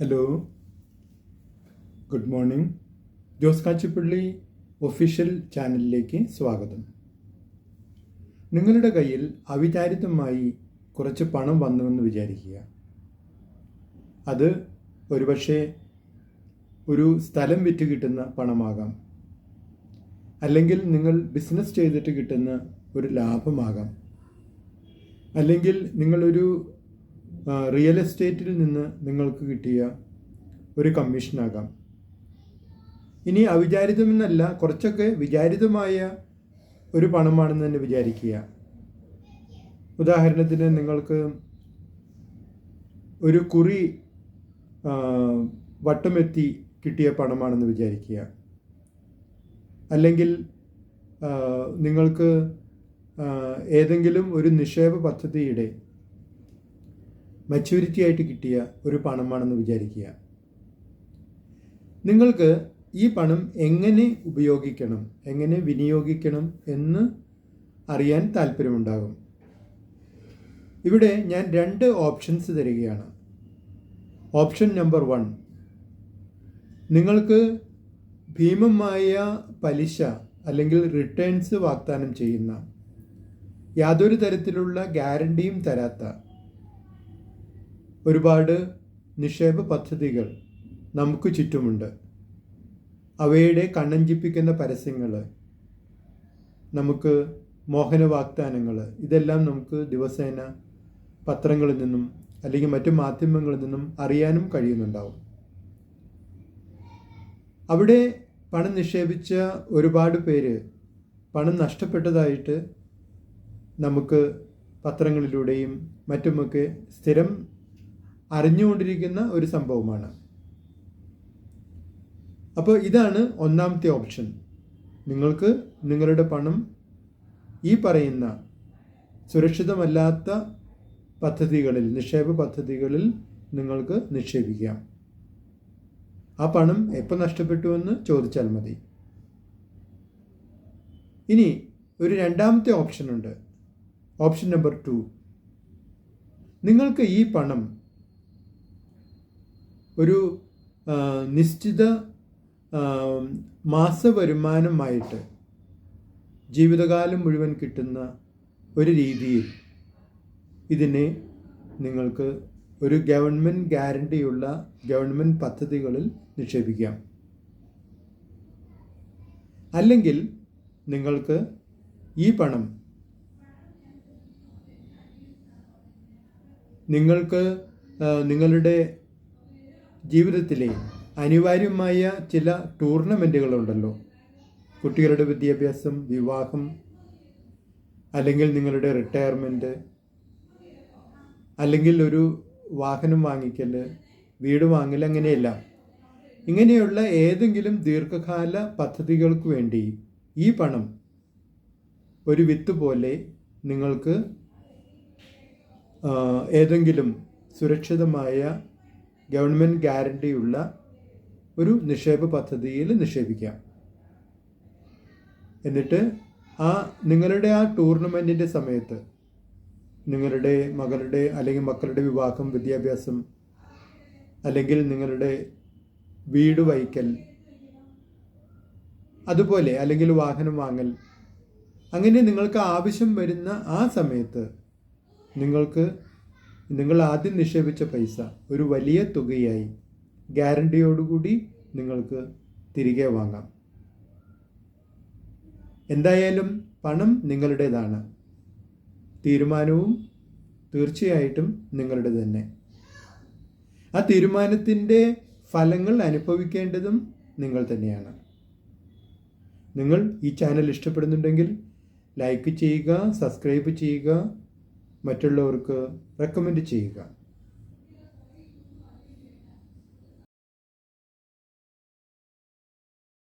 Hello, good morning. Jose Kachappilly official ചാനലിലേക്ക് സ്വാഗതം. നിങ്ങളുടെ കയ്യിൽ അവിചാരിതമായി കുറച്ച് പണം വന്നുവെന്ന് വിചാരിക്കുക. അത് ഒരുപക്ഷെ ഒരു സ്ഥലം വിറ്റ് കിട്ടുന്ന പണമാകാം, അല്ലെങ്കിൽ നിങ്ങൾ ബിസിനസ് ചെയ്തിട്ട് കിട്ടുന്ന ഒരു ലാഭമാകാം, അല്ലെങ്കിൽ നിങ്ങളൊരു റിയൽ എസ്റ്റേറ്റിൽ നിന്ന് നിങ്ങൾക്ക് കിട്ടിയ ഒരു കമ്മീഷനാകാം. ഇനി അവിചാരിതമെന്നല്ല, കുറച്ചൊക്കെ വിചാരിതമായ ഒരു പണമാണെന്ന് തന്നെ വിചാരിക്കുക. ഉദാഹരണത്തിന് നിങ്ങൾക്ക് ഒരു കുറി വട്ടമെത്തി കിട്ടിയ പണമാണെന്ന് വിചാരിക്കുക. അല്ലെങ്കിൽ നിങ്ങൾക്ക് ഏതെങ്കിലും ഒരു നിക്ഷേപ പദ്ധതിയുടെ മച്യൂരിറ്റി ആയിട്ട് കിട്ടിയ ഒരു പണമാണെന്ന് വിചാരിക്കുക. നിങ്ങൾക്ക് ഈ പണം എങ്ങനെ ഉപയോഗിക്കണം, എങ്ങനെ വിനിയോഗിക്കണം എന്ന് അറിയാൻ താല്പര്യമുണ്ടാകും. ഇവിടെ ഞാൻ 2 ഓപ്ഷൻസ് തരികയാണ്. ഓപ്ഷൻ നമ്പർ 1, നിങ്ങൾക്ക് ഭീമമായ പലിശ അല്ലെങ്കിൽ റിട്ടേൺസ് വാഗ്ദാനം ചെയ്യുന്ന, യാതൊരു തരത്തിലുള്ള ഗ്യാരണ്ടിയും തരാത്ത ഒരുപാട് നിക്ഷേപ പദ്ധതികൾ നമുക്ക് ചുറ്റുമുണ്ട്. അവയുടെ കണ്ണഞ്ചിപ്പിക്കുന്ന പരസ്യങ്ങൾ, നമുക്ക് മോഹന വാഗ്ദാനങ്ങൾ, ഇതെല്ലാം നമുക്ക് ദിവസേന പത്രങ്ങളിൽ നിന്നും അല്ലെങ്കിൽ മറ്റു മാധ്യമങ്ങളിൽ നിന്നും അറിയാനും കഴിയുന്നുണ്ടാവും. അവിടെ പണം നിക്ഷേപിച്ച ഒരുപാട് പേര് പണം നഷ്ടപ്പെട്ടതായിട്ട് നമുക്ക് പത്രങ്ങളിലൂടെയും മറ്റുമൊക്കെ സ്ഥിരം അറിഞ്ഞുകൊണ്ടിരിക്കുന്ന ഒരു സംഭവമാണ്. അപ്പോൾ ഇതാണ് ഒന്നാമത്തെ ഓപ്ഷൻ. നിങ്ങൾക്ക് നിങ്ങളുടെ പണം ഈ പറയുന്ന സുരക്ഷിതമല്ലാത്ത പദ്ധതികളിൽ, നിക്ഷേപ പദ്ധതികളിൽ നിങ്ങൾക്ക് നിക്ഷേപിക്കാം. ആ പണം എപ്പോൾ നഷ്ടപ്പെട്ടുവെന്ന് ചോദിച്ചാൽ മതി. ഇനി ഒരു രണ്ടാമത്തെ ഓപ്ഷനുണ്ട്. ഓപ്ഷൻ നമ്പർ 2, നിങ്ങൾക്ക് ഈ പണം ഒരു നിശ്ചിത മാസവരുമാനമായിട്ട് ജീവിതകാലം മുഴുവൻ കിട്ടുന്ന ഒരു രീതിയിൽ ഇതിനെ നിങ്ങൾക്ക് ഒരു ഗവൺമെൻറ് ഗ്യാരണ്ടിയുള്ള ഗവൺമെൻറ് പദ്ധതികളിൽ നിക്ഷേപിക്കാം. അല്ലെങ്കിൽ നിങ്ങൾക്ക് ഈ പണം നിങ്ങൾക്ക് നിങ്ങളുടെ ജീവിതത്തിലെ അനിവാര്യമായ ചില ടൂർണമെൻറ്റുകളുണ്ടല്ലോ, കുട്ടികളുടെ വിദ്യാഭ്യാസം, വിവാഹം, അല്ലെങ്കിൽ നിങ്ങളുടെ റിട്ടയർമെൻറ്റ്, അല്ലെങ്കിൽ ഒരു വാഹനം വാങ്ങിക്കൽ, വീട് വാങ്ങൽ, അങ്ങനെയെല്ലാം, ഇങ്ങനെയുള്ള ഏതെങ്കിലും ദീർഘകാല പദ്ധതികൾക്ക് വേണ്ടി ഈ പണം ഒരു വിത്ത് പോലെ നിങ്ങൾക്ക് ഏതെങ്കിലും സുരക്ഷിതമായ ഗവൺമെൻറ് ഗ്യാരണ്ടിയുള്ള ഒരു നിക്ഷേപ പദ്ധതിയിൽ നിക്ഷേപിക്കാം. എന്നിട്ട് നിങ്ങളുടെ ആ ടൂർണമെൻറ്റിൻ്റെ സമയത്ത് നിങ്ങളുടെ മകളുടെ അല്ലെങ്കിൽ മക്കളുടെ വിവാഹം, വിദ്യാഭ്യാസം, അല്ലെങ്കിൽ നിങ്ങളുടെ വീട് വയ്ക്കൽ, അതുപോലെ, അല്ലെങ്കിൽ വാഹനം വാങ്ങൽ, അങ്ങനെ നിങ്ങൾക്ക് ആവശ്യം വരുന്ന ആ സമയത്ത് നിങ്ങൾ ആദ്യം നിക്ഷേപിച്ച പൈസ ഒരു വലിയ തുകയായി ഗ്യാരണ്ടിയോടുകൂടി നിങ്ങൾക്ക് തിരികെ വാങ്ങാം. എന്തായാലും പണം നിങ്ങളുടേതാണ്. തീരുമാനവും തീർച്ചയായിട്ടും നിങ്ങളുടെ തന്നെ. ആ തീരുമാനത്തിൻ്റെ ഫലങ്ങൾ അനുഭവിക്കേണ്ടതും നിങ്ങൾ തന്നെയാണ്. നിങ്ങൾ ഈ ചാനൽ ഇഷ്ടപ്പെടുന്നുണ്ടെങ്കിൽ ലൈക്ക് ചെയ്യുക, സബ്സ്ക്രൈബ് ചെയ്യുക, മറ്റുള്ളവർക്ക് റെക്കമെൻഡ് ചെയ്യുക.